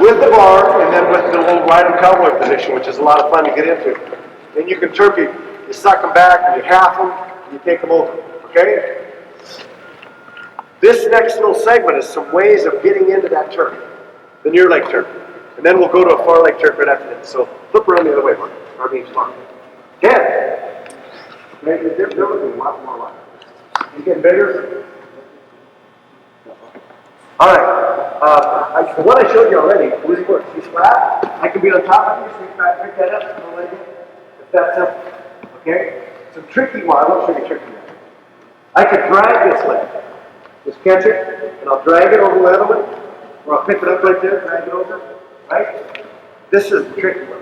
with the bar, and then with the little ride and cowboy position, which is a lot of fun to get into. Then you can turkey, you suck them back, and you half them, and you take them over, okay? This next little segment is some ways of getting into that turkey, the near leg turkey. And then we'll go to a far leg turkey right after this. So flip around the other way, Mark. Our beam's far. Okay. They're looking a lot more like it. You getting bigger? All right. The one I showed you already really works. He's flat. I can be on top of you, so you can pick that up and leg it. If that's simple. Okay? Some tricky one. I won't show you tricky one. I could drag this leg. Just catch it, and I'll drag it over the other one, or I'll pick it up right there, drag it over. Right? This is the tricky one.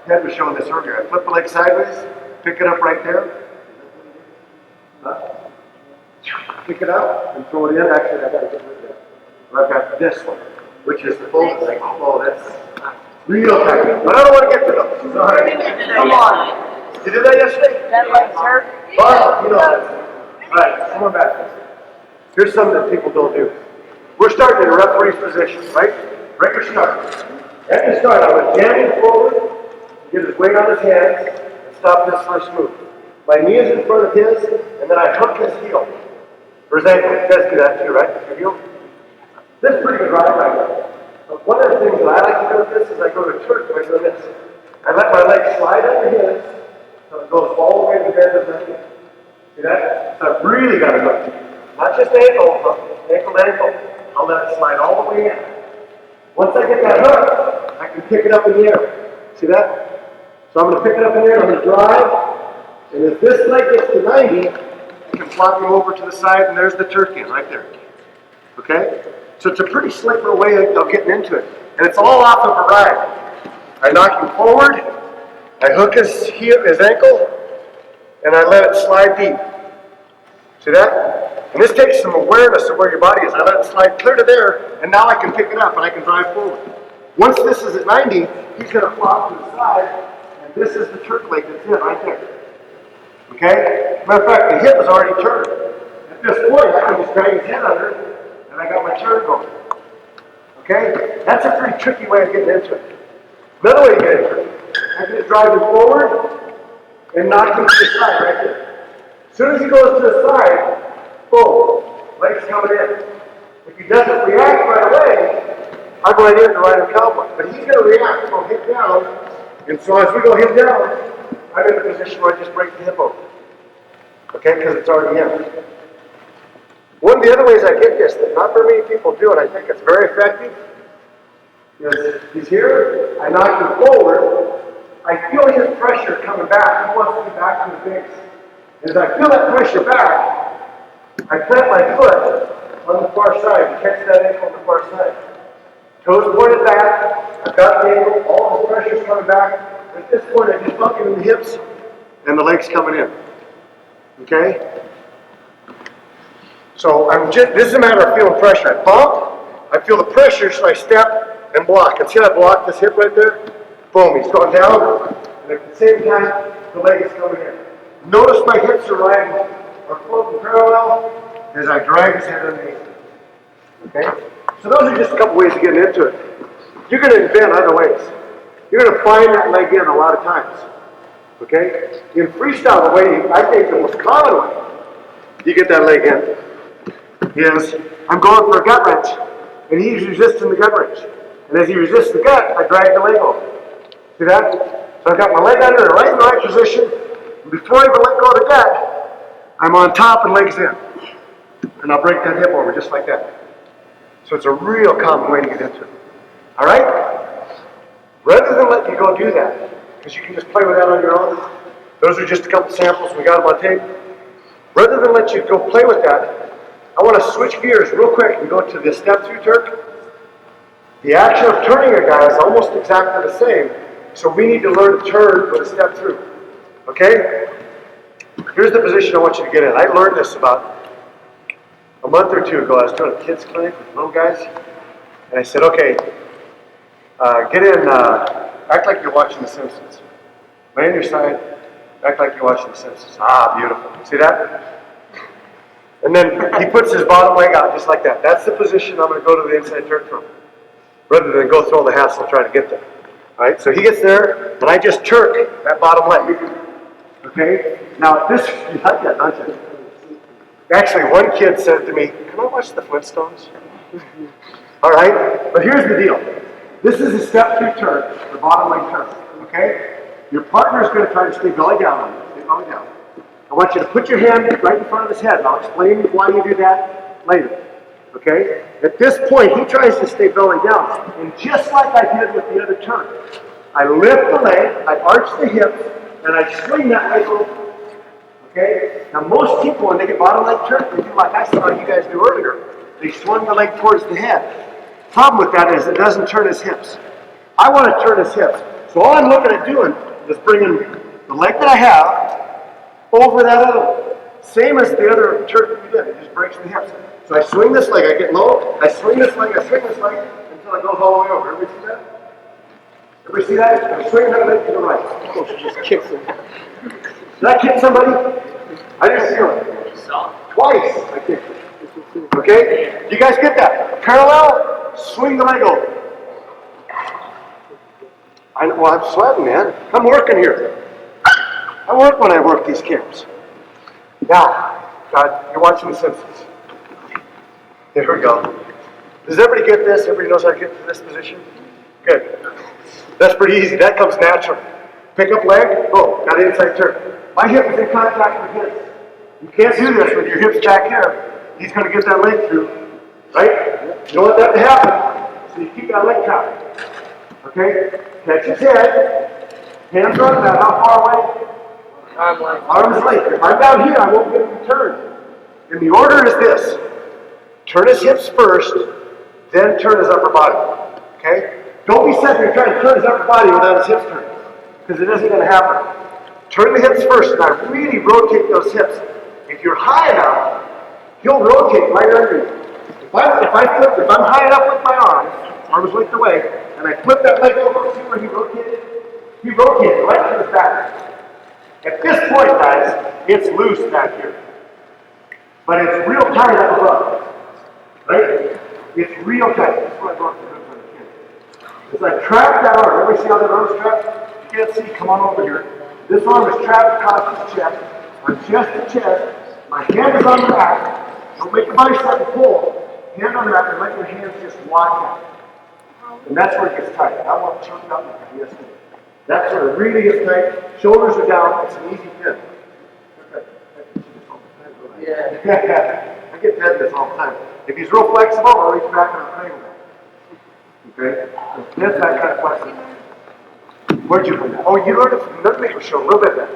Ted was showing this earlier. I flip the leg sideways, pick it up right there. Pick it up and throw it in. Actually, I got to get rid of that. I've got this one, which is the full leg. Oh, that's real tight. But I don't want to get to those. Sorry. Come on. You did that yesterday? That leg's hurt. Oh, you know that. All right, come on back. Here's something that people don't do. We're starting in a referee's position, right? Breaker start. At the start, I'm going to jam him forward, get his weight on his hands, and stop this first move. My knee is in front of his, and then I hook his heel. For example, you guys do that too, right? Your heel. This is pretty good right now. But one of the things that I like to do with this is I go to Turk by doing this. I let my leg slide under his, so it goes all the way to the bend of my knee. See that? So I've really got to hook. Not just ankle, but ankle to ankle. I'll let it slide all the way in. Once I get that hook, I can pick it up in the air. See that? So I'm going to pick it up in the air, I'm going to drive, and if this leg gets to 90, I can flop him over to the side, and there's the turkey right there. Okay? So it's a pretty slick little way of getting into it. And it's all off of a ride. I knock him forward, I hook his ankle, and I let it slide deep. See that? And this takes some awareness of where your body is. I let it slide clear to there, and now I can pick it up and I can drive forward. Once this is at 90, he's going to flop to the side, and this is the Turk leg that's in right there. Okay? Matter of fact, the hip is already turned. At this point, I can just drag his head under, and I got my turn going. Okay? That's a pretty tricky way of getting into it. Another way to get into it, I can just drive him forward and knock him to the side right there. As soon as he goes to the side, boom, legs coming in. If he doesn't react right away, I go right in to ride a cowboy. But he's going to react, so hip down. And so as we go hip down, I'm in a position where I just break the hip over. Okay, because it's already in. One of the other ways I get this that not very many people do, and I think it's very effective, is he's here, I knock him forward, I feel his pressure coming back. He wants to be back to the base. As I feel that pressure back, I plant my foot on the far side and catch that ankle on the far side. Toes pointed back, I've got the ankle, all the pressure's coming back. At this point, I just bump him in the hips, and the leg's coming in. Okay? So this is a matter of feeling pressure. I bump, I feel the pressure, so I step and block. And see how I block this hip right there? Boom, he's going down, and at the same time, the leg is coming in. Notice my hips are riding, are floating parallel as I drag his head underneath. Okay? So those are just a couple ways of getting into it. You're going to invent other ways. You're going to find that leg in a lot of times. Okay? In freestyle, the way, I think the most common way you get that leg in is, I'm going for a gut wrench, and he's resisting the gut wrench. And as he resists the gut, I drag the leg over. See that? So I've got my leg under and right in the right position. And before I even let go of the gut, I'm on top and legs in. And I'll break that hip over just like that. So it's a real common way to get into it. All right? Rather than let you go do that, because you can just play with that on your own. Those are just a couple samples. We got them on tape. Rather than let you go play with that, I want to switch gears real quick and go to the step through Turk. The action of turning a guy is almost exactly the same, so we need to learn to turn with a step through. Okay? Here's the position I want you to get in. I learned this about a month or two ago. I was doing a kids clinic with little guys, and I said, okay, get in, act like you're watching The Simpsons. Lay on your side, act like you're watching The Simpsons. Ah, beautiful. See that? And then he puts his bottom leg out just like that. That's the position I'm going to go to the inside Turk from. rather than go through all the hassle trying to get there. All right, so he gets there, and I just Turk that bottom leg. Okay? Now, this, you like that, don't you? Actually, one kid said to me, "Can I watch the Flintstones?" All right, but here's the deal. This is a step 2 Turk, the bottom leg Turk. Okay? Your partner is going to try to stay belly down on you. Stay belly down. I want you to put your hand right in front of his head, and I'll explain why you do that later. Okay? At this point, he tries to stay belly down. And just like I did with the other Turk, I lift the leg, I arch the hips, and I swing that leg over. Okay? Now, most people, when they get bottom leg Turk, they do like I saw you guys do earlier. They swing the leg towards the head. Problem with that is it doesn't turn his hips. I want to turn his hips. So all I'm looking at doing is bringing the leg that I have over that other one. Same as the other Turk we did. It just breaks the hips. So I swing this leg, I get low, I swing this leg, I swing this leg until it goes all the way over. Everybody see that? Everybody see that? I'm swinging that leg to the right. Oh, she just kicks him. Did I kick somebody? I didn't feel it. Twice I kicked it. Okay? You guys get that? Parallel, swing the leg over. I'm sweating, man. I'm working here. I work when I work these camps. Now, you're watching The Simpsons. Here we go. Does everybody get this? Everybody knows how to get to this position? Good. That's pretty easy. That comes natural. Pick up leg. Oh, got an inside turn. My hip is in contact with his. You can't do this with your hips back here. He's going to get that leg through. Right? You don't want that to happen. So you keep that leg tight. Okay? Catch his head. Hands on that. How far away? Arms length. If I'm down here, I won't get him to turn. And the order is this. Turn his hips first, then turn his upper body. Okay? Don't be sitting there trying to turn his upper body without his hips turning. Because it isn't going to happen. Turn the hips first, and I really rotate those hips. If you're high enough, he'll rotate right under you. If I'm high enough with my arms length away, and I flip that leg over, see where he rotated? He rotated right to his back. At this point, guys, it's loose back here. But it's real tight up above. Right? It's real tight. That's what I brought for the kid. As I trap that arm, everybody see how that arm's trapped? You can't see, come on over here. This arm is trapped across his chest. On chest to chest. My hand is on the back. Don't make the bicep pull. Hand on the back and let your hands just walk out. And that's where it gets tight. I want to chunk it up like this. That's where it really gets tight. Shoulders are down. It's an easy pin. Yeah. I get tenderness all the time. If he's real flexible, I'll reach back and I'll play with that. Okay? That's that kind of flexibility. Where'd you learn that? Oh, you learned it from another maker show, a little bit then.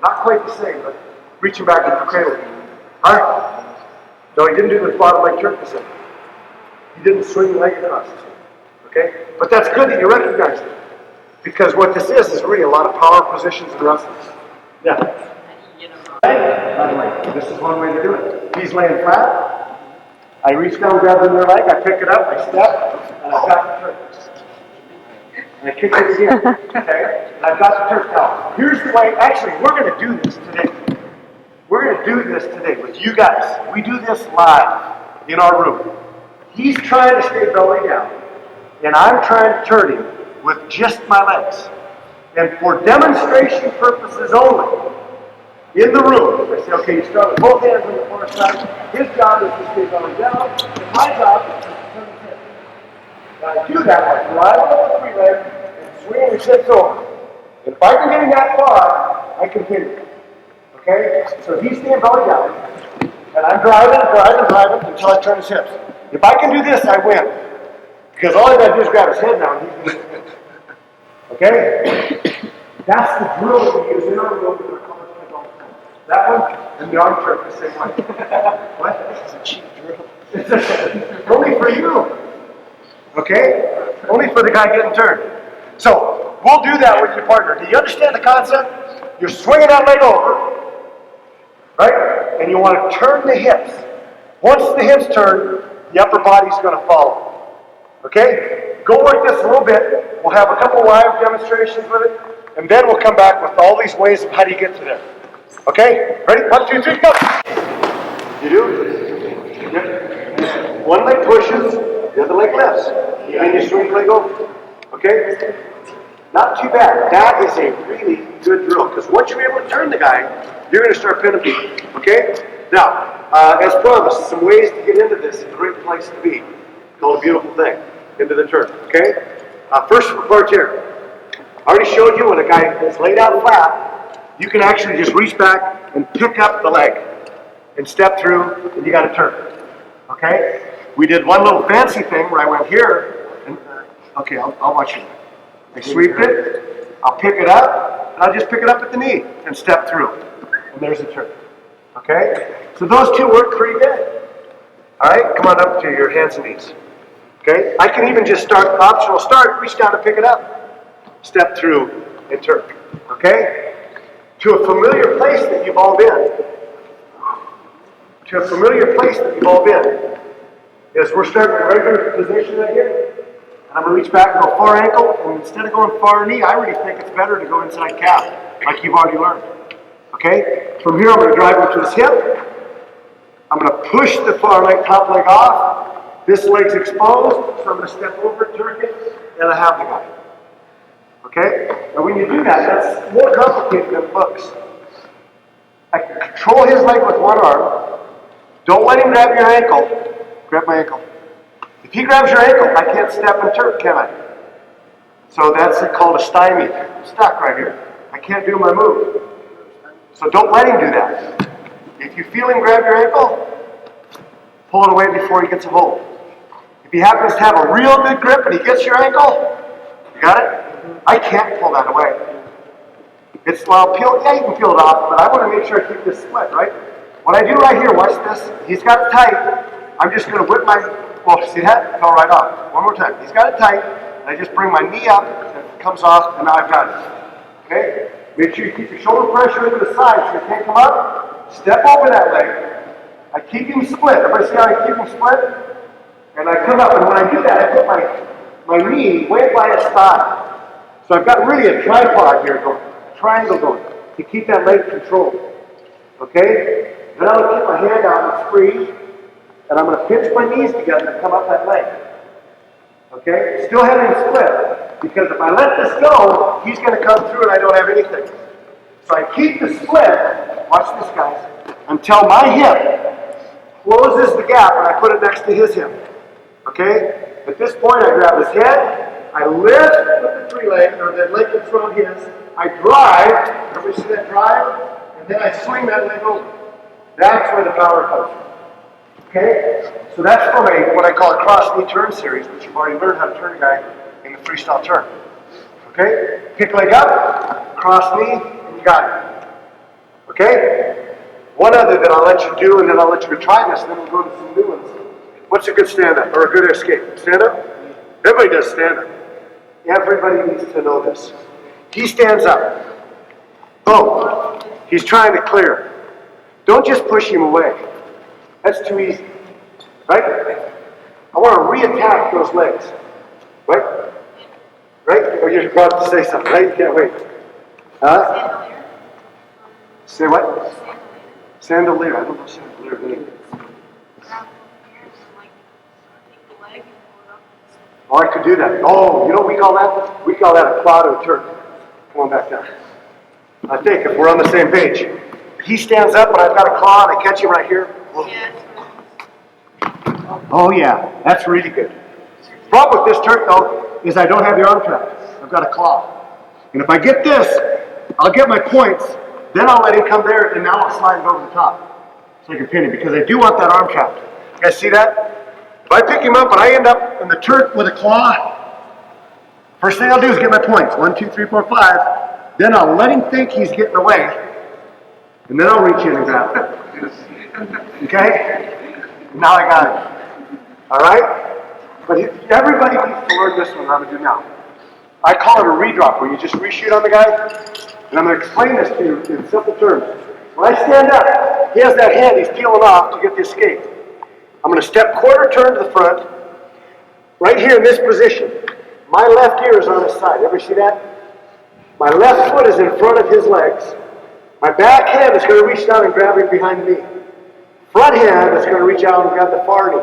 Not quite the same, but reaching back into the cradle. Alright? No, he didn't do the bottom leg Turk the same. He didn't swing the leg across the same. Okay? But that's good that you recognize it. Because what this is really a lot of power positions in wrestling. Yeah. By the way, this is one way to do it. He's laying flat. I reach down, grab the near leg, I pick it up, I step, and I've got the Turk. And I kick it again. Okay? And I've got the Turk now. Here's the way, actually, we're going to do this today. We're going to do this today with you guys. We do this live in our room. He's trying to stay belly down, and I'm trying to turn him with just my legs. And for demonstration purposes only, in the room, I say, okay, you start with both hands on the far side. His job is to stay belly down, and my job is to turn his hips. Now I do that, I drive up the free leg and swing his hips over. And if I can get him that far, I continue. Okay? So he's staying belly down, and I'm driving until I turn his hips. If I can do this, I win. Because all I gotta do is grab his head now, and he's going to. Okay? That's the drill that we use in our room with our college kids all the time. That one and the arm Turk the same way. What? This is a cheap drill. Only for you. Okay? Only for the guy getting turned. So, we'll do that with your partner. Do you understand the concept? You're swinging that leg over, right? And you want to turn the hips. Once the hips turn, the upper body's going to follow. Okay? Go work this a little bit. We'll have a couple live demonstrations with it. And then we'll come back with all these ways of how do you get to there. Okay? Ready? 1, 2, 3, go! You do? Yep. One leg pushes, the other leg lifts. And then you swing leg over. Okay? Not too bad. That is a really good drill, because once you're able to turn the guy, you're going to start pinning people. Okay? Now, as promised, some ways to get into this is a great place to be. Called a beautiful thing. Into the turn. Okay? First part here. I already showed you when a guy is laid out flat, you can actually just reach back and pick up the leg and step through, and you got to turn. Okay? We did one little fancy thing where I went here, and okay, I'll watch you. I sweep it, I'll pick it up, and I'll just pick it up at the knee and step through. And there's a turn. Okay? So those two work pretty good. Alright, come on up to your hands and knees. Okay? I can even just start, optional start, reach down and pick it up, step through, and turn. Okay? To a familiar place that you've all been. To a familiar place that you've all been. Is we're starting a regular position right here. And I'm going to reach back and go far ankle, and instead of going far knee, I really think it's better to go inside calf, like you've already learned. Okay? From here, I'm going to drive him to his hip. I'm going to push the far leg, top leg off. This leg's exposed, so I'm going to step over, Turk it, and I have the guy. Okay? Now when you do that, that's more complicated than it looks. I control his leg with one arm. Don't let him grab your ankle. Grab my ankle. If he grabs your ankle, I can't step and turn, can I? So that's called a stymie. I'm stuck right here. I can't do my move. So don't let him do that. If you feel him grab your ankle, pull it away before he gets a hold. If he happens to have a real good grip and he gets your ankle, you got it? I can't pull that away. It's, well, yeah, you can peel it off, but I want to make sure I keep this split, right? What I do right here, watch this. He's got it tight. I'm just going to whip my, well, see that? It fell right off. One more time. He's got it tight, and I just bring my knee up, and it comes off, and now I've got it. Okay? Make sure you keep your shoulder pressure into the side so you can't come up. Step over that leg. I keep him split. Everybody see how I keep him split? And I come up, and when I do that, I put my knee way by his thigh. So I've got really a tripod here going, a triangle going, to keep that leg controlled. Okay? Then I'll keep my hand out, it's free. And I'm going to pinch my knees together and come up that leg. Okay? Still having split. Because if I let this go, he's going to come through and I don't have anything. So I keep the split, watch this guys, until my hip closes the gap and I put it next to his hip. Okay? At this point I grab his head, I lift with the three leg, or the leg that's around his, I drive, everybody see that drive? And then I swing that leg over. That's where the power comes from. Okay? So that's from what I call a cross knee turn series, which you've already learned how to turn a guy in the freestyle turn. Okay? Kick leg up, cross knee, and you got it. Okay? One other that I'll let you do, and then I'll let you try this, and then we'll go to some new ones. What's a good stand-up, or a good escape? Stand-up? Everybody does stand-up. Everybody needs to know this. He stands up. Boom. He's trying to clear. Don't just push him away. That's too easy. Right? I want to re-attack those legs. Right? Right? Or you're about to say something, right? You can't wait. Huh? Say what? Chandelier. I don't know chandelier. Oh, I could do that. Oh, you know what we call that? We call that a claw to a Turk. Come on back down. I think if we're on the same page. He stands up and I've got a claw and I catch him right here. Oh yeah, that's really good. The problem with this Turk though is I don't have the arm trap. I've got a claw. And if I get this, I'll get my points, then I'll let him come there and now I'll slide it over the top. So I can pin him because I do want that arm trap. You guys see that? If I pick him up and I end up in the Turk with a claw, first thing I'll do is get my points. 1, 2, 3, 4, 5. Then I'll let him think he's getting away. And then I'll reach in and grab it. Okay? Now I got it. Alright? But everybody needs to learn this one I'm going to do now. I call it a redrop, where you just reshoot on the guy. And I'm going to explain this to you in simple terms. When I stand up, he has that hand he's peeling off to get the escape. I'm going to step quarter turn to the front. Right here in this position. My left ear is on his side. Ever see that? My left foot is in front of his legs. My back hand is going to reach down and grab him behind the knee. Front hand is going to reach out and grab the far knee.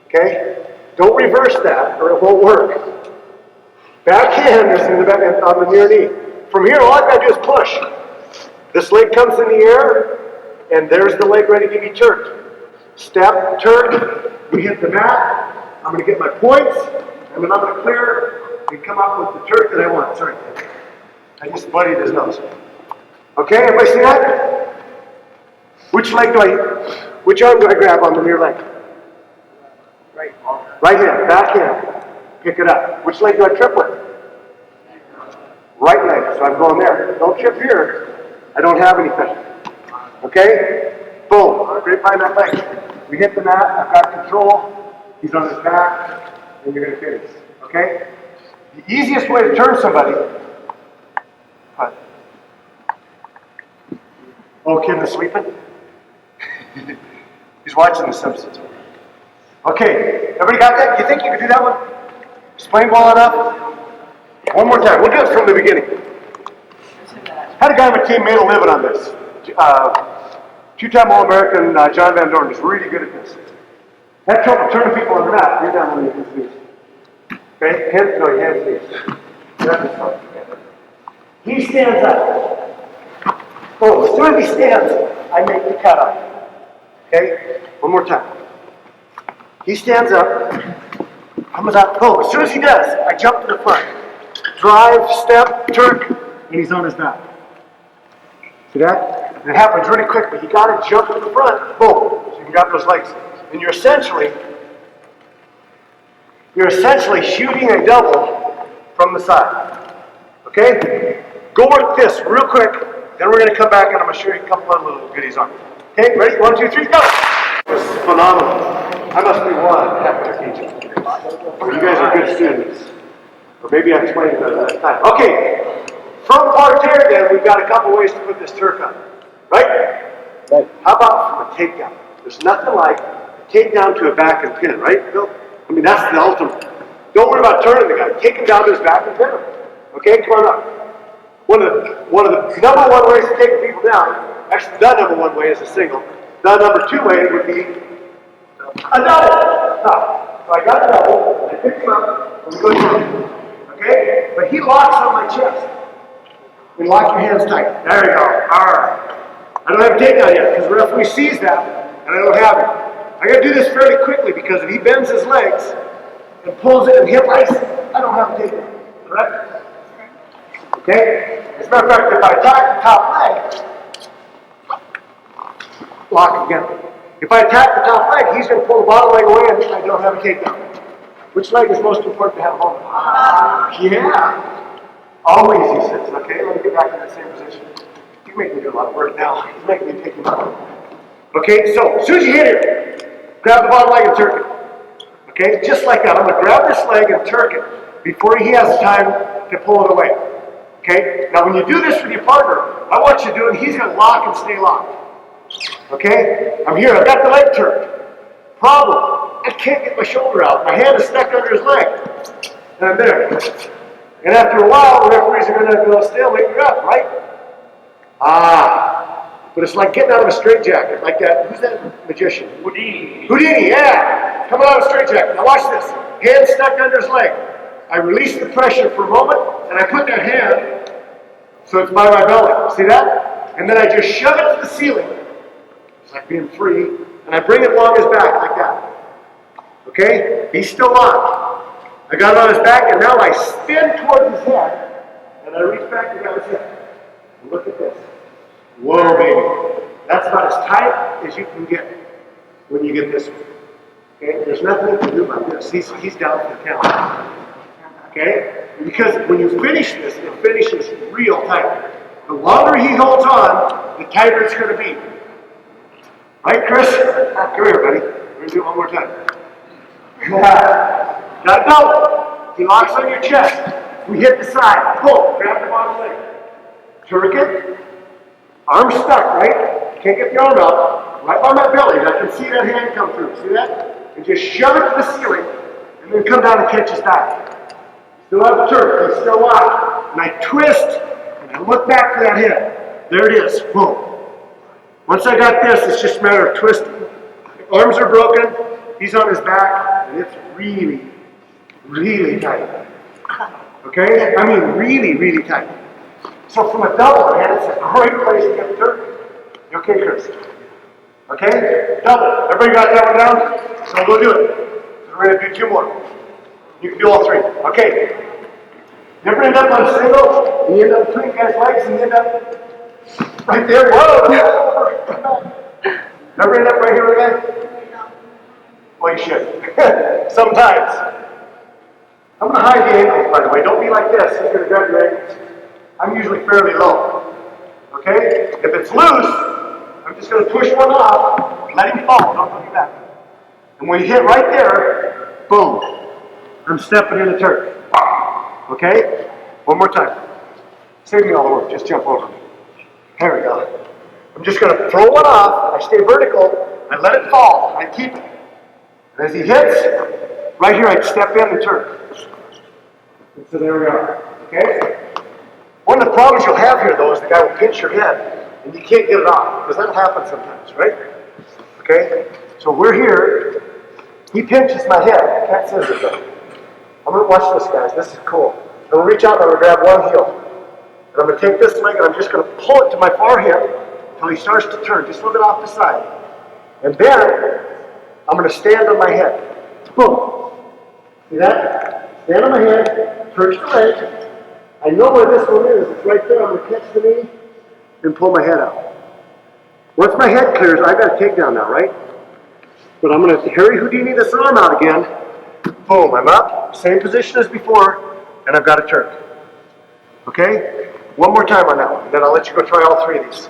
Okay? Don't reverse that or it won't work. Backhand is in the back on the near knee. From here, all I've got to do is push. This leg comes in the air, and there's the leg ready to be turked. Step, turk, we hit the mat. I'm going to get my points, and then I'm going to clear and come up with the turk that I want. Sorry, I just bloodied his nose. Okay, everybody see that? Which arm do I grab on the near leg? Right. Right hand, back hand. Pick it up. Which leg do I trip with? Right leg, so I'm going there. Don't trip here. I don't have anything. Okay? Boom. Right behind that leg. We hit the mat. I've got control. He's on his back. And you're going to finish. Okay? The easiest way to turn somebody. Oh, kid is sleeping? He's watching The Simpsons. Okay. Everybody got that? You think you can do that one? Explain well enough? One more time. We'll do it from the beginning. Had a guy on my team made a living on this. Two-time All-American John Van Dorn was really good at this. Had trouble turning people on the mat. You're down on your knees. Okay? Hands knees. He stands up. Oh, as soon as he stands, I make the cut up. Okay? One more time. He stands up. Comes up. Oh, as soon as he does, I jump to the front. Drive, step, turk, and he's on his back. See that? And it happens really quick, but you got to jump to the front. Boom. So you can grab those legs. And you're essentially shooting a double from the side. Okay? Go work this real quick. Then we're going to come back and I'm going to show you a couple of little goodies on it. Okay? Ready? 1, 2, 3, go! This is phenomenal. I must be one after teaching. You guys are good students. Or maybe I explained it last time. Okay. From parterre, then, we've got a couple ways to put this Turk on. Right? Right. How about from a takedown? There's nothing like a takedown to a back and pin, right, Bill? I mean, that's the ultimate. Don't worry about turning the guy. Take him down to his back and pin him. Okay? Come on up. One of the number one ways to take people down, actually the number one way is a single. The number two way would be a double. So I got a double, I pick him up, and we go down. Okay? But he locks on my chest. And lock your hands tight. There you go. Alright. I don't have a takedown yet because the referee sees that and I don't have it. I gotta do this fairly quickly because if he bends his legs and pulls it and hip ice, I don't have a takedown. Correct? Okay? As a matter of fact, if I attack the top leg, lock again. If I attack the top leg, he's going to pull the bottom leg away and I don't have a takedown. Which leg is most important to have hold of? Yeah. Always, he says. Okay, let me get back in the same position. You make me do a lot of work now. He's making me pick him up. Okay, so as soon as you hit him, grab the bottom leg and turk it. Okay, just like that. I'm going to grab this leg and turk it before he has time to pull it away. Okay, now when you do this with your partner, I want you to do it, he's going to lock and stay locked. Okay, I'm here, I've got the leg turned. Problem, I can't get my shoulder out. My hand is stuck under his leg. And I'm there. And after a while, the referees are going to go stalemate, you're up, right? But it's like getting out of a straitjacket, like that. Who's that magician? Houdini. Houdini, yeah. Coming out of a straitjacket. Now watch this. Hand stuck under his leg. I release the pressure for a moment, and I put that hand so it's by my belly. See that? And then I just shove it to the ceiling. It's like being free. And I bring it along his back like that. Okay? He's still locked. I got it on his back, and now I spin towards his head, and I reach back and grab his head. And look at this. Whoa, baby. That's about as tight as you can get when you get this one. Okay? There's nothing you can do about this. He's down for the count. Okay? Because when you finish this, it finishes real tight. The longer he holds on, the tighter it's going to be. Right, Chris? Come here, buddy. We're going to do it one more time. Got it double. He locks on your chest. We hit the side. Pull. Grab the bottom leg. Turk it. Arm stuck, right? Can't get the arm out. Right by my belly. I can see that hand come through. See that? And just shove it to the ceiling. And then come down and catch his back. Still have the turk. He's still locked. And I twist. And I look back for that head. There it is. Boom. Once I got this, it's just a matter of twisting. The arms are broken. he's on his back, and it's really, really tight. Okay? I mean, really, really tight. So from a double, man, it's a great place to get the Turk. You okay, Chris? Okay? Double. Everybody got that one down? So we'll do it. So we're going to do 2 more. You can do all 3. Okay. You ever end up on a single, and you end up between guys' legs, and you end up right there? Whoa! Ever end up right here with a guy? Well, you should. Sometimes. I'm going to hide the ankles, by the way. Don't be like this. He's going to grab your ankles. I'm usually fairly low. Okay? If it's loose, I'm just going to push one off, let him fall, don't put him back. And when you hit right there, boom. I'm stepping in the Turk. Okay? One more time. Save me all the work, just jump over me. There we go. I'm just going to throw one off, I stay vertical, I let it fall, I keep it. And as he hits, right here I step in and Turk. And so there we are. Okay? One of the problems you'll have here, though, is the guy will pinch your head, and you can't get it off, because that'll happen sometimes, right? Okay? So we're here. He pinches my head. I can't scissors though. I'm going to watch this, guys. This is cool. I'm going to reach out and I'm going to grab one heel. And I'm going to take this leg and I'm just going to pull it to my far hip until he starts to turn, just a little bit off the side. And then I'm going to stand on my head. Boom. See that? Stand on my head, perch the leg. I know where this one is. It's right there. I'm going to catch the knee and pull my head out. Once my head clears, I've got a takedown now, right? But I'm going to Harry Houdini this arm out again. Boom, I'm up. Same position as before, and I've got a Turk. Okay? One more time on that one, then I'll let you go try all 3 of these.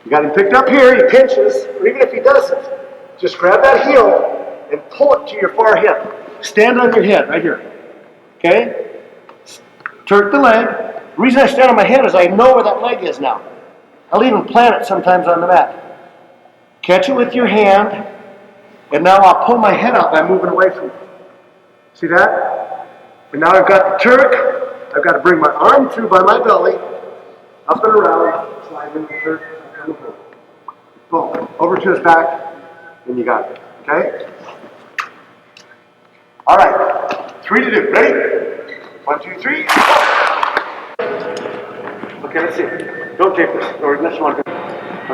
You got him picked up here, he pinches, or even if he doesn't, just grab that heel and pull it to your far hip. Stand on your head, right here. Okay? Turk the leg. The reason I stand on my head is I know where that leg is now. I'll even plant it sometimes on the mat. Catch it with your hand, and now I'll pull my head out by moving away from it. See that? And now I've got the Turk. I've got to bring my arm through by my belly, up and around, slide into the Turk, come over. Boom. Over to his back, and you got it. Okay? All right. 3 to do. Ready? 1, 2, 3. Okay, let's see. Don't take this, or unless you want to go.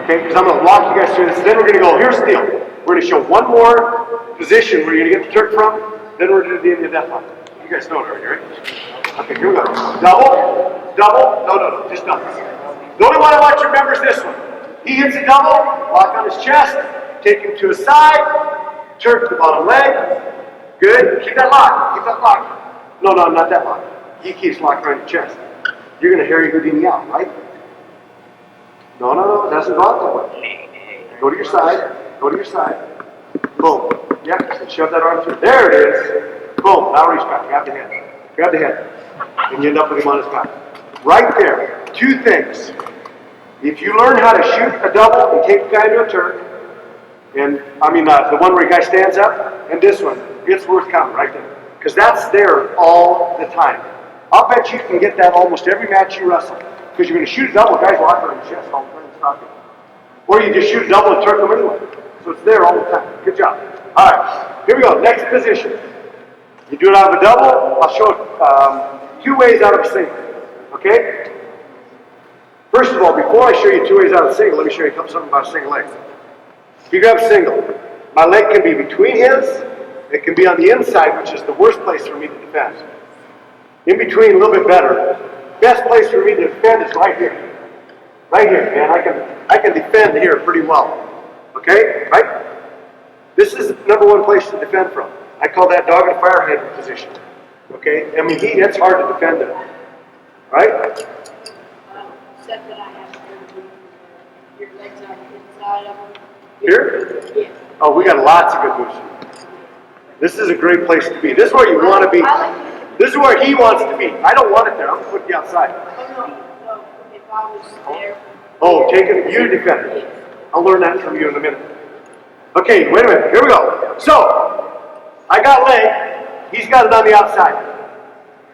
Okay, because I'm going to walk you guys through this. Then we're going to go, here's the deal. We're going to show one more position where you're going to get the Turk from. Then we're going to do the Indian death lock. You guys know it already, right? Okay, here we go. Double, double, no, just doubles. The only one I want you to remember is this one. He hits a double, lock on his chest, take him to his side, Turk the bottom leg. Good. Keep that lock. Keep that lock. No, not that lock. He keeps locked around your chest. You're going to Harry Houdini out, right? No, it doesn't go out that way. Go to your side. Go to your side. Boom. Yep. Shove that arm through. There it is. Boom. Now reach back. Grab the head. Grab the head. And you end up with him on his back. Right there. 2 things. If you learn how to shoot a double and take the guy into a Turk, and the one where a guy stands up, and this one, it's worth counting right there. Because that's there all the time. I'll bet you can get that almost every match you wrestle. Because you're going to shoot a double, guys lock on his chest all the time and stop it. Or you just shoot a double and Turk them anyway. So it's there all the time. Good job. All right, here we go. Next position. You do it out of a double. I'll show 2 ways out of a single. Okay? First of all, before I show you 2 ways out of a single, let me show you something about a single leg. If you grab a single, my leg can be between his. It can be on the inside, which is the worst place for me to defend. In between, a little bit better. Best place for me to defend is right here. Right here, man. I can defend here pretty well. Okay? Right? This is number 1 place to defend from. I call that dog and fire hydrant position. Okay? It's hard to defend it. Right? Except that I have to do your legs on the inside of them. Here? Yeah. Oh, we got lots of good moves. This is a great place to be. This is where you want to be. This is where he wants to be. I don't want it there. I'm putting you outside. Oh, no. If I was there. Oh, taking you to defend it. I'll learn that from you in a minute. Okay, wait a minute. Here we go. So, I got leg. He's got it on the outside.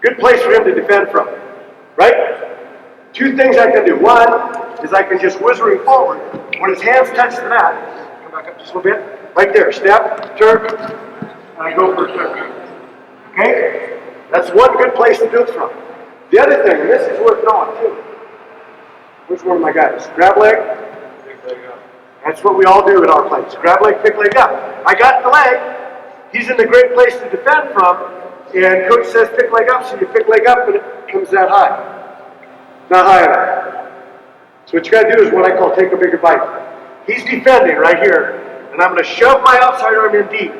Good place for him to defend from. Right? 2 things I can do. One is I can just whizzer him forward. When his hands touch the mat, come back up just a little bit. Right there, step, Turk, and I go for a Turk. Okay? That's one good place to do it from. The other thing, and this is worth knowing too. Which one of my guys? Grab leg? Pick leg up. That's what we all do in our place. Grab leg, pick leg up. I got the leg. He's in a great place to defend from, and coach says pick leg up, so you pick leg up and it comes that high. Not high enough. So what you gotta do is what I call take a bigger bite. He's defending right here, and I'm gonna shove my outside arm in deep.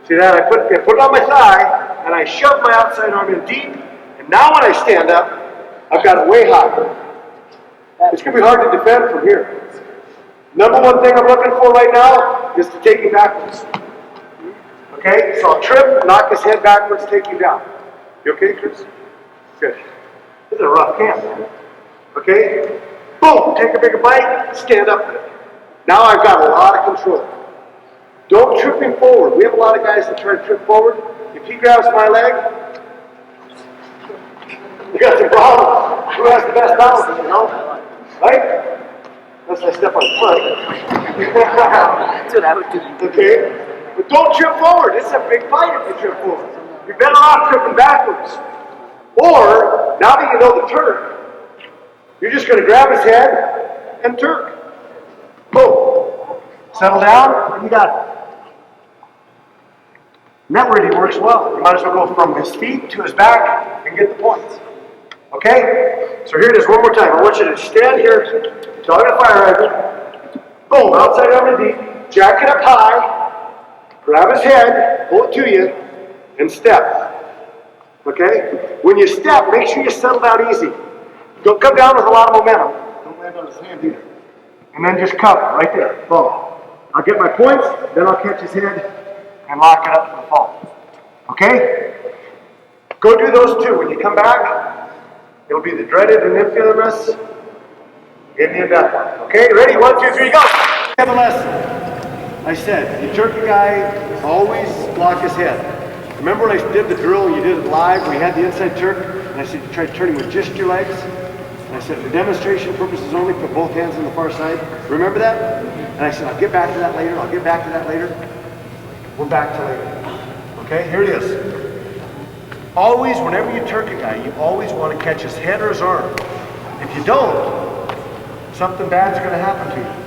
See that? I put it on my thigh, and I shove my outside arm in deep, and now when I stand up, I've got it way high. It's gonna be hard to defend from here. Number one thing I'm looking for right now is to take him backwards. Okay, so I'll trip, knock his head backwards, take him down. You okay, Chris? Good. This is a rough camp, man. Okay? Boom, take a bigger bite, stand up with it. Now I've got a lot of control. Don't trip him forward. We have a lot of guys that try to trip forward. If he grabs my leg, you got some problems. Who has the best balance, you know? Right? Unless I step on his foot. That's what I would do. Okay? But don't trip forward. It's a big fight if you trip forward. You're better off tripping backwards. Or, now that you know the Turk, you're just going to grab his head and Turk. Boom. Settle down, and you got it. And that really works well. You might as well go from his feet to his back and get the points. Okay? So here it is one more time. I want you to stand here, target a fire hydrant. Boom, outside arm in deep. Jack it up high. Grab his head, pull it to you, and step. Okay? When you step, make sure you settle down easy. Don't come down with a lot of momentum. Don't land on his hand either. And then just cover right there. Boom. I'll get my points, then I'll catch his head and lock it up for the fall. Okay? Go do those two. When you come back, it'll be the dreaded and infamous Indian death mark. Okay? Ready? 1, 2, 3, go! Have a lesson. I said, the turkey guy always block his head. Remember when I did the drill and you did it live, we had the inside Turk, and I said you try to turn him with just your legs? And I said, for demonstration purposes only, put both hands on the far side. Remember that? And I said, I'll get back to that later, I'll get back to that later. We're back to later. Okay, here it is. Always, whenever you turk a guy, you always want to catch his head or his arm. If you don't, something bad's going to happen to you.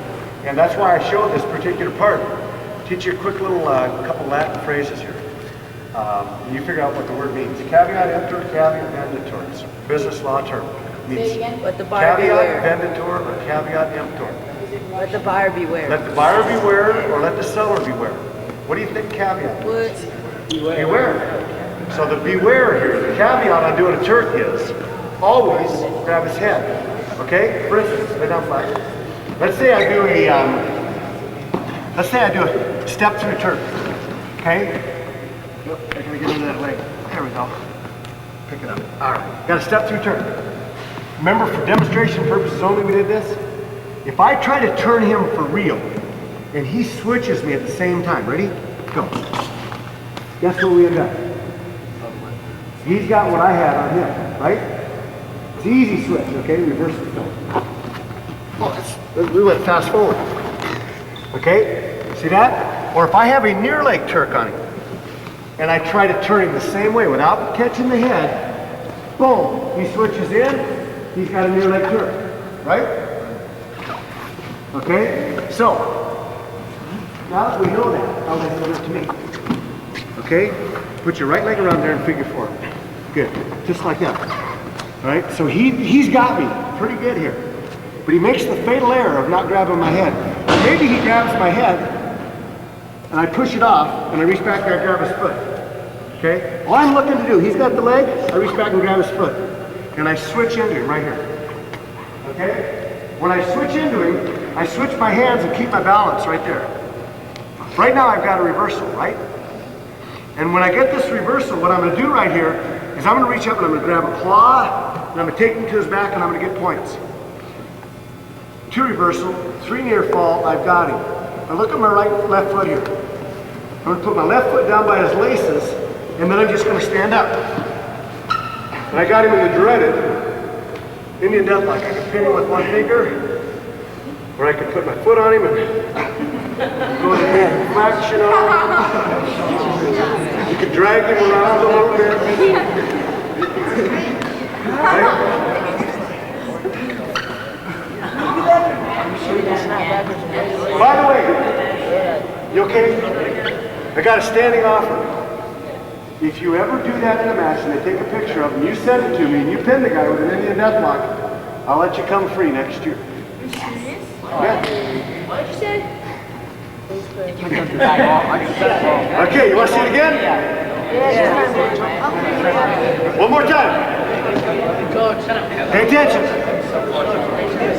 And that's why I showed this particular part. Teach you a quick little couple Latin phrases here. You figure out what the word means. Caveat emptor, caveat venditor. It's business law term. Means Let the buyer caveat beware. venditor or caveat emptor. Let the buyer beware. Let the buyer beware or let the seller beware. What do you think caveat is? What? Beware. So the beware here, the caveat on doing a Turk is always grab his head. Okay? For instance, lay down flat. Let's say I do a step through Turk. Okay? Nope, I gotta get into that leg. There we go. Pick it up. Alright. Got a step through Turk. Remember, for demonstration purposes only we did this. If I try to turn him for real and he switches me at the same time, ready? Go. Guess what we end up? He's got what I had on him, right? It's an easy switch, okay? Reverse the film. Oh, we went fast forward. Okay? See that? Or if I have a near leg Turk on him and I try to turn him the same way without catching the head, boom, he switches in, he's got a near leg Turk, right? Okay? So, now that we know that, how does it look to me? Okay? Put your right leg around there and figure 4. Good. Just like that. Alright? So he's got me pretty good here. But he makes the fatal error of not grabbing my head. Maybe he grabs my head and I push it off and I reach back there and grab his foot. Okay? All I'm looking to do, he's got the leg, I reach back and grab his foot. And I switch into him right here. Okay? When I switch into him, I switch my hands and keep my balance right there. Right now I've got a reversal, right? And when I get this reversal, what I'm going to do right here is I'm going to reach up and I'm going to grab a claw and I'm going to take him to his back and I'm going to get points. 2 reversal, 3 near fall, I've got him. Now look at my left foot here. I'm going to put my left foot down by his laces and then I'm just going to stand up. And I got him in the dreaded Indian deathlock. I can pin him with one finger or I can put my foot on him and Go ahead, flexion arm. You can drag him around a little bit. Right? By the way, you okay? I got a standing offer. If you ever do that in a match and they take a picture of him, you send it to me and you pin the guy with an Indian deathlock, I'll let you come free next year. Yeah. What did you say? Okay, you want to see it again? One more time. Pay attention.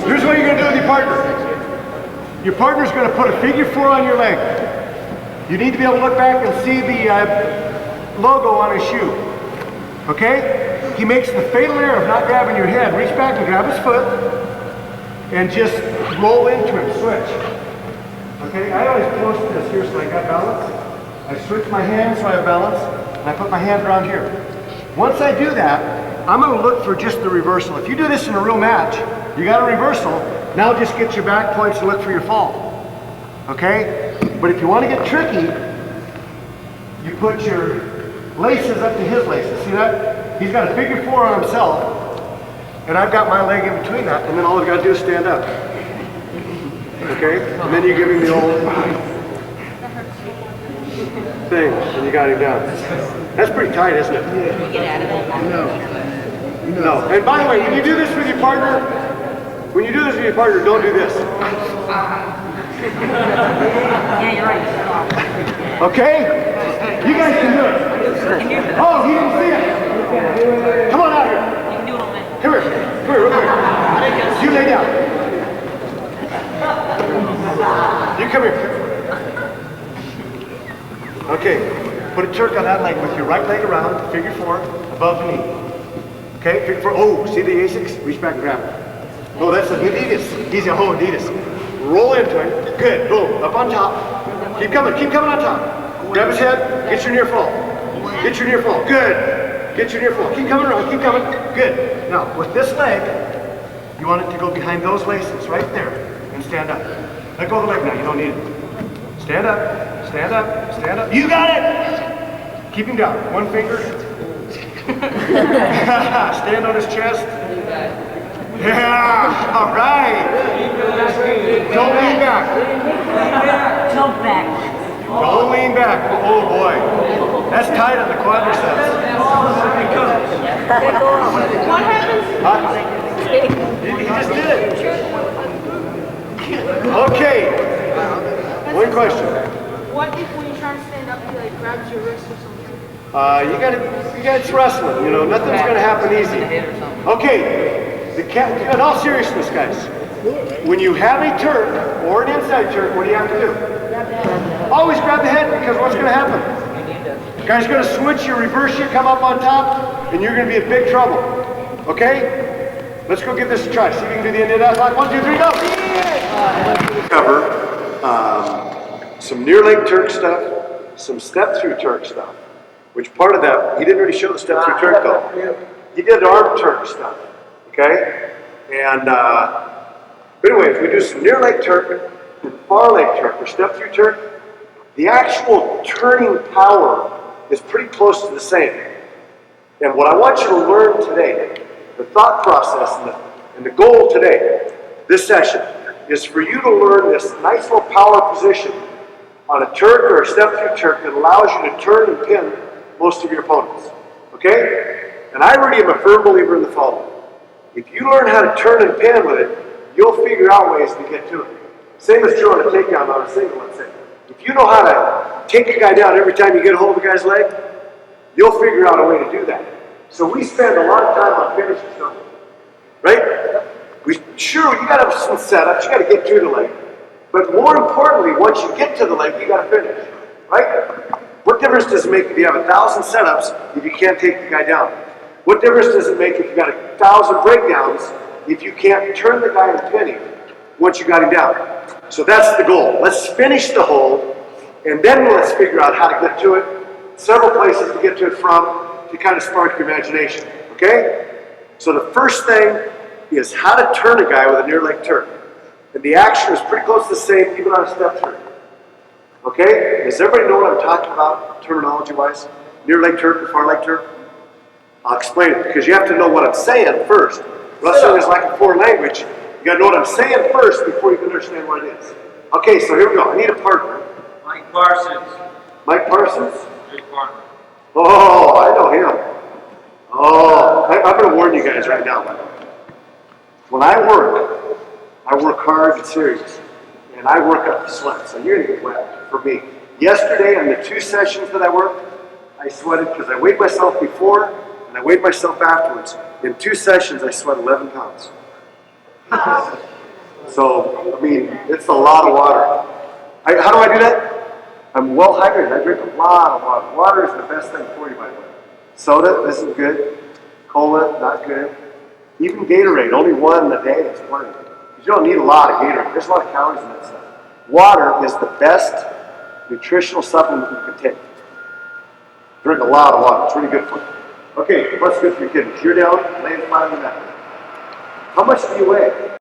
Here's what you're going to do with your partner. Your partner's going to put a figure 4 on your leg. You need to be able to look back and see the logo on his shoe. Okay? He makes the fatal error of not grabbing your head. Reach back and grab his foot and just roll into him. Switch. Okay? I always post this here so I got balance. I switch my hands so I have balance, and I put my hand around here. Once I do that, I'm going to look for just the reversal. If you do this in a real match, you got a reversal. Now just get your back points and look for your fall. Okay? But if you want to get tricky, you put your laces up to his laces. See that? He's got a figure 4 on himself, and I've got my leg in between that, and then all I've got to do is stand up. Okay? And then you give him the old thing, and you got him down. That's pretty tight, isn't it? Can we get out of that? No. And by the way, when you do this with your partner, don't do this. Yeah, you're right. Okay? You guys can do it. Oh, he didn't see it. Come on out here. You can do it all day. Come here, real quick. You lay down. You come here. Okay, put a Turk on that leg with your right leg around, figure 4, above the knee. Okay, figure 4. Oh, see the A6? Reach back and grab it. Oh, that's an Adidas. Easy, Adidas. Roll into him. Good, boom, up on top. Keep coming on top. Grab his head, get your near fall. Get your near fall, good. Get your near fall. Keep coming around, keep coming. Good. Now, with this leg, you want it to go behind those laces right there and stand up. Let go of the leg now, you don't need it. Stand up, stand up, stand up. You got it! Keep him down, one finger. Stand on his chest. Yeah, all right. Don't lean back. Jump back. Don't lean back. Oh boy. That's tight on the quadriceps. What happens? He just did it. Okay. One question. What if when you try to stand up, he like grabs your wrist or something? You got it's wrestling. You know, nothing's gonna happen easy. Okay. In all seriousness, guys, when you have a Turk or an inside Turk, what do you have to do? Always grab the head, because what's going to happen? Guy's going to switch you, reverse you, come up on top, and you're going to be in big trouble. Okay? Let's go give this a try. See if you can do the Indian deathlock. 1, 2, 3, go! Cover some near leg Turk stuff, some step through Turk stuff. Which part of that, he didn't really show the step through Turk though. He did arm Turk stuff. Okay? And, but anyway, if we do some near leg Turk and far leg Turk or step through Turk, the actual turning power is pretty close to the same. And what I want you to learn today, the thought process and the goal today, this session, is for you to learn this nice little power position on a Turk or a step through Turk that allows you to turn and pin most of your opponents. Okay? And I already am a firm believer in the following. If you learn how to turn and pin with it, you'll figure out ways to get to it. Same as true on a takedown on a single, let's say. If you know how to take a guy down every time you get a hold of a guy's leg, you'll figure out a way to do that. So we spend a lot of time on finishing something. Right? Sure, you got to have some setups, you got to get to the leg. But more importantly, once you get to the leg, you got to finish. Right? What difference does it make if you have 1,000 setups if you can't take the guy down? What difference does it make if you got 1,000 breakdowns if you can't turn the guy and pin him once you got him down? So that's the goal. Let's finish the hold, and then let's figure out how to get to it. Several places to get to it from to kind of spark your imagination. Okay? So the first thing is how to turn a guy with a near leg Turk. And the action is pretty close to the same even on a step through. Okay? Does everybody know what I'm talking about, terminology-wise? Near leg Turk or far leg Turk? I'll explain it, because you have to know what I'm saying first. Wrestling is like a foreign language. You gotta know what I'm saying first before you can understand what it is. Okay, so here we go. I need a partner. Mike Parsons. Mike Parsons? Big partner. Oh, I know him. Oh, I'm going to warn you guys right now. When I work hard and serious, and I work up the sweat, so you're going to get wet for me. Yesterday, on the 2 sessions that I worked, I sweated because I weighed myself before and I weighed myself afterwards. In 2 sessions, I sweat 11 pounds. So, I mean, it's a lot of water. How do I do that? I'm well hydrated. I drink a lot of water. Water is the best thing for you, by the way. Soda isn't good. Cola, not good. Even Gatorade, only one a day is plenty. Because you don't need a lot of Gatorade. There's a lot of calories in that stuff. Water is the best nutritional supplement you can take. Drink a lot of water. It's really good for you. Okay, what's good for your kidneys? You're down, laying flat on the mat. How much do you weigh?